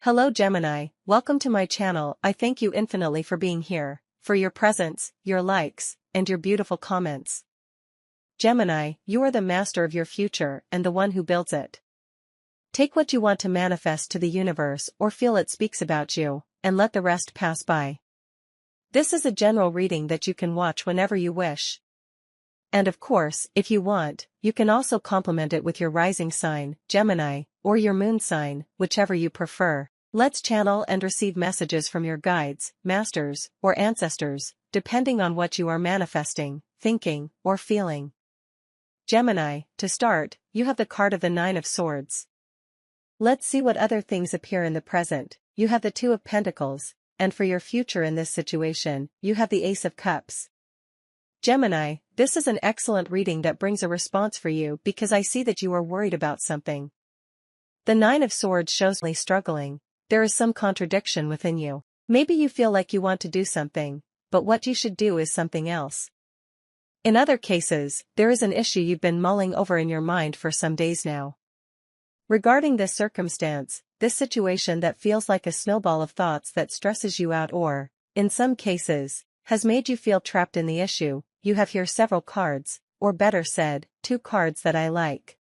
Hello Gemini, welcome to my channel. I thank you infinitely for being here, for your presence, your likes, and your beautiful comments. Gemini, you are the master of your future and the one who builds it. Take what you want to manifest to the universe or feel it speaks about you, and let the rest pass by. This is a general reading that you can watch whenever you wish. And of course, if you want, you can also complement it with your rising sign, Gemini, or your moon sign, whichever you prefer. Let's channel and receive messages from your guides, masters, or ancestors, depending on what you are manifesting, thinking, or feeling. Gemini, to start, you have the card of the Nine of Swords. Let's see what other things appear in the present. You have the Two of Pentacles, and for your future in this situation, you have the Ace of Cups. Gemini, this is an excellent reading that brings a response for you because I see that you are worried about something. The Nine of Swords shows me struggling. There is some contradiction within you. Maybe you feel like you want to do something, but what you should do is something else. In other cases, there is an issue you've been mulling over in your mind for some days now. Regarding this circumstance, this situation that feels like a snowball of thoughts that stresses you out or, in some cases, has made you feel trapped in the issue, you have here several cards, or better said, two cards that I like.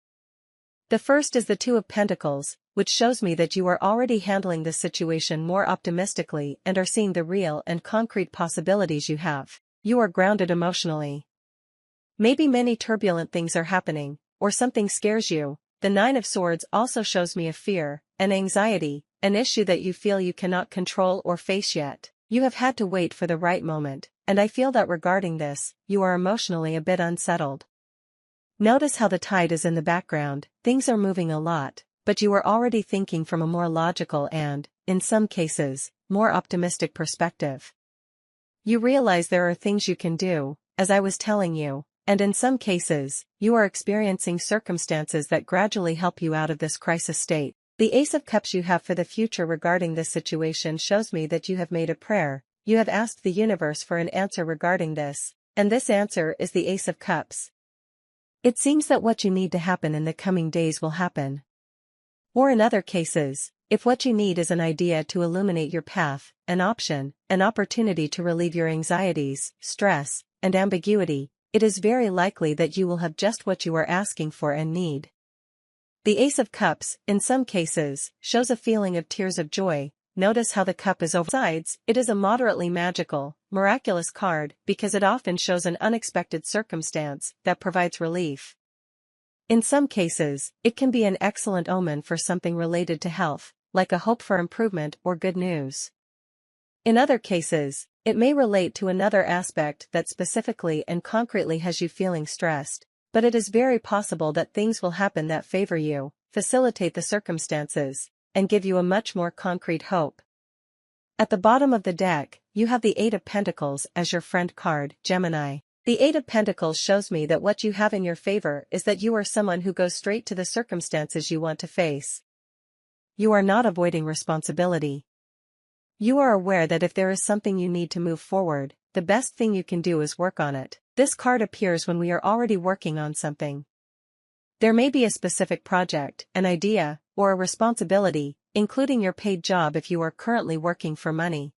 The first is the Two of Pentacles, which shows me that you are already handling the situation more optimistically and are seeing the real and concrete possibilities you have. You are grounded emotionally. Maybe many turbulent things are happening, or something scares you. The Nine of Swords also shows me a fear, an anxiety, an issue that you feel you cannot control or face yet. You have had to wait for the right moment, and I feel that regarding this, you are emotionally a bit unsettled. Notice how the tide is in the background. Things are moving a lot, but you are already thinking from a more logical and, in some cases, more optimistic perspective. You realize there are things you can do, as I was telling you, and in some cases, you are experiencing circumstances that gradually help you out of this crisis state. The Ace of Cups you have for the future regarding this situation shows me that you have made a prayer, you have asked the universe for an answer regarding this, and this answer is the Ace of Cups. It seems that what you need to happen in the coming days will happen. Or in other cases, if what you need is an idea to illuminate your path, an option, an opportunity to relieve your anxieties, stress, and ambiguity, it is very likely that you will have just what you are asking for and need. The Ace of Cups, in some cases, shows a feeling of tears of joy. Notice how the cup is over sides. It is a moderately magical, miraculous card because it often shows an unexpected circumstance that provides relief. In some cases, it can be an excellent omen for something related to health, like a hope for improvement or good news. In other cases, it may relate to another aspect that specifically and concretely has you feeling stressed, but it is very possible that things will happen that favor you, facilitate the circumstances, and give you a much more concrete hope. At the bottom of the deck, you have the Eight of Pentacles as your friend card, Gemini. The Eight of Pentacles shows me that what you have in your favor is that you are someone who goes straight to the circumstances you want to face. You are not avoiding responsibility. You are aware that if there is something you need to move forward, the best thing you can do is work on it. This card appears when we are already working on something. There may be a specific project, an idea, or a responsibility, including your paid job if you are currently working for money.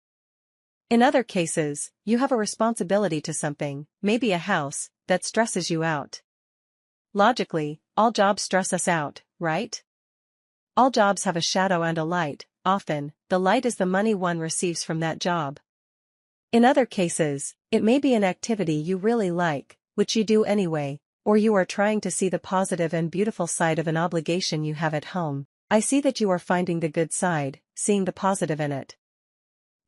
In other cases, you have a responsibility to something, maybe a house, that stresses you out. Logically, all jobs stress us out, right? All jobs have a shadow and a light. Often, the light is the money one receives from that job. In other cases, it may be an activity you really like, which you do anyway, or you are trying to see the positive and beautiful side of an obligation you have at home. I see that you are finding the good side, seeing the positive in it.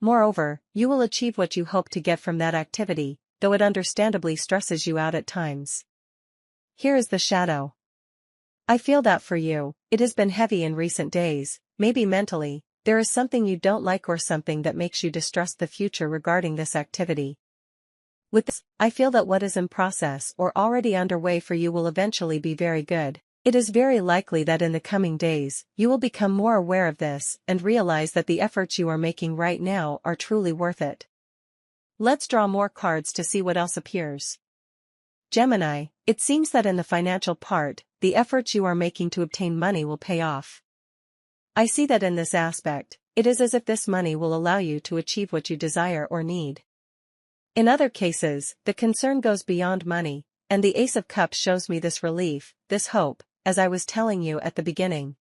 Moreover, you will achieve what you hope to get from that activity, though it understandably stresses you out at times. Here is the shadow. I feel that for you, it has been heavy in recent days, maybe mentally. There is something you don't like or something that makes you distrust the future regarding this activity. With this, I feel that what is in process or already underway for you will eventually be very good. It is very likely that in the coming days, you will become more aware of this and realize that the efforts you are making right now are truly worth it. Let's draw more cards to see what else appears. Gemini, it seems that in the financial part, the efforts you are making to obtain money will pay off. I see that in this aspect, it is as if this money will allow you to achieve what you desire or need. In other cases, the concern goes beyond money, and the Ace of Cups shows me this relief, this hope, as I was telling you at the beginning.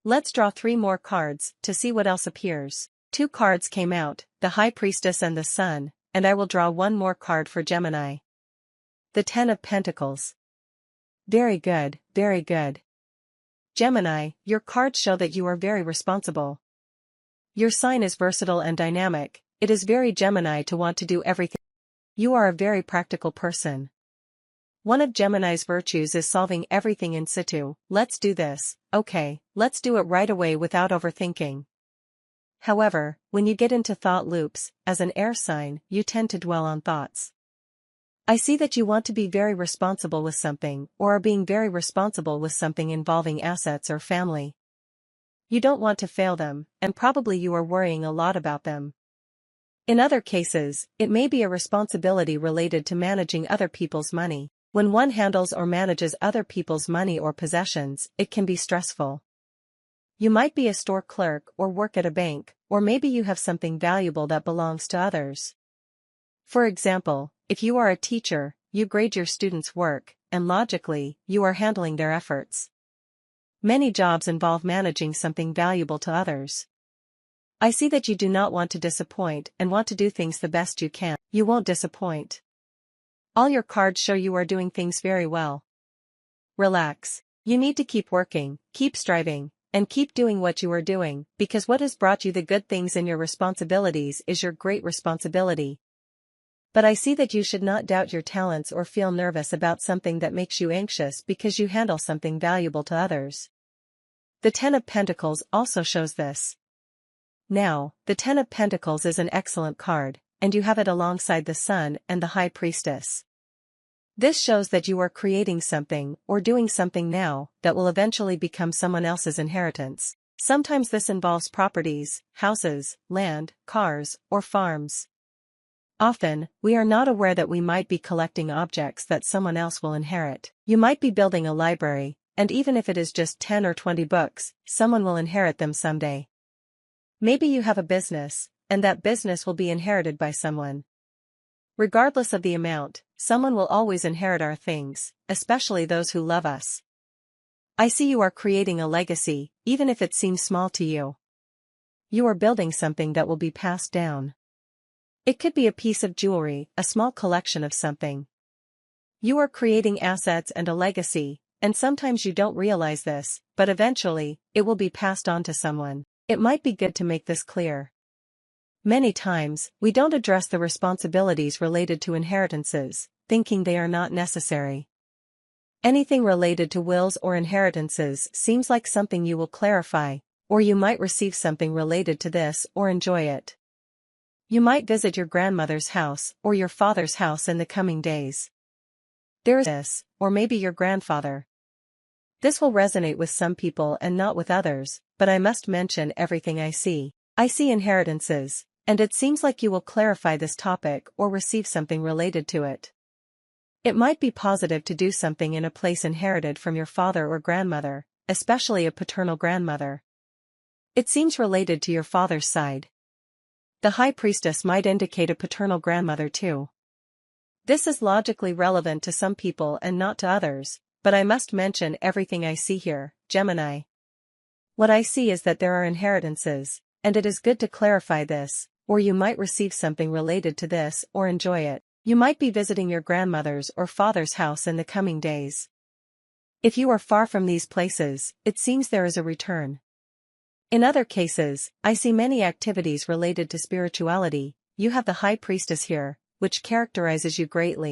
Let's draw 3 more cards to see what else appears. 2 cards came out, the High Priestess and the Sun, and I will draw 1 more card for Gemini. The 10 of Pentacles. Very good, very good. Gemini, your cards show that you are very responsible. Your sign is versatile and dynamic. It is very Gemini to want to do everything. You are a very practical person. One of Gemini's virtues is solving everything in situ. Let's do this, okay, let's do it right away without overthinking. However, when you get into thought loops, as an air sign, you tend to dwell on thoughts. I see that you want to be very responsible with something, or are being very responsible with something involving assets or family. You don't want to fail them, and probably you are worrying a lot about them. In other cases, it may be a responsibility related to managing other people's money. When one handles or manages other people's money or possessions, it can be stressful. You might be a store clerk or work at a bank, or maybe you have something valuable that belongs to others. For example, if you are a teacher, you grade your students' work, and logically, you are handling their efforts. Many jobs involve managing something valuable to others. I see that you do not want to disappoint and want to do things the best you can. You won't disappoint. All your cards show you are doing things very well. Relax. You need to keep working, keep striving, and keep doing what you are doing, because what has brought you the good things in your responsibilities is your great responsibility. But I see that you should not doubt your talents or feel nervous about something that makes you anxious because you handle something valuable to others. The 10 of Pentacles also shows this. Now, the 10 of Pentacles is an excellent card, and you have it alongside the Sun and the High Priestess. This shows that you are creating something or doing something now that will eventually become someone else's inheritance. Sometimes this involves properties, houses, land, cars, or farms. Often, we are not aware that we might be collecting objects that someone else will inherit. You might be building a library, and even if it is just 10 or 20 books, someone will inherit them someday. Maybe you have a business, and that business will be inherited by someone. Regardless of the amount, someone will always inherit our things, especially those who love us. I see you are creating a legacy, even if it seems small to you. You are building something that will be passed down. It could be a piece of jewelry, a small collection of something. You are creating assets and a legacy, and sometimes you don't realize this, but eventually, it will be passed on to someone. It might be good to make this clear. Many times, we don't address the responsibilities related to inheritances, thinking they are not necessary. Anything related to wills or inheritances seems like something you will clarify, or you might receive something related to this or enjoy it. You might visit your grandmother's house or your father's house in the coming days. There is this, or maybe your grandfather. This will resonate with some people and not with others, but I must mention everything I see. I see inheritances, and it seems like you will clarify this topic or receive something related to it. It might be positive to do something in a place inherited from your father or grandmother, especially a paternal grandmother. It seems related to your father's side. The High Priestess might indicate a paternal grandmother too. This is logically relevant to some people and not to others, but I must mention everything I see here, Gemini. What I see is that there are inheritances, and it is good to clarify this, or you might receive something related to this or enjoy it. You might be visiting your grandmother's or father's house in the coming days. If you are far from these places, it seems there is a return. In other cases, I see many activities related to spirituality. You have the High Priestess here, which characterizes you greatly.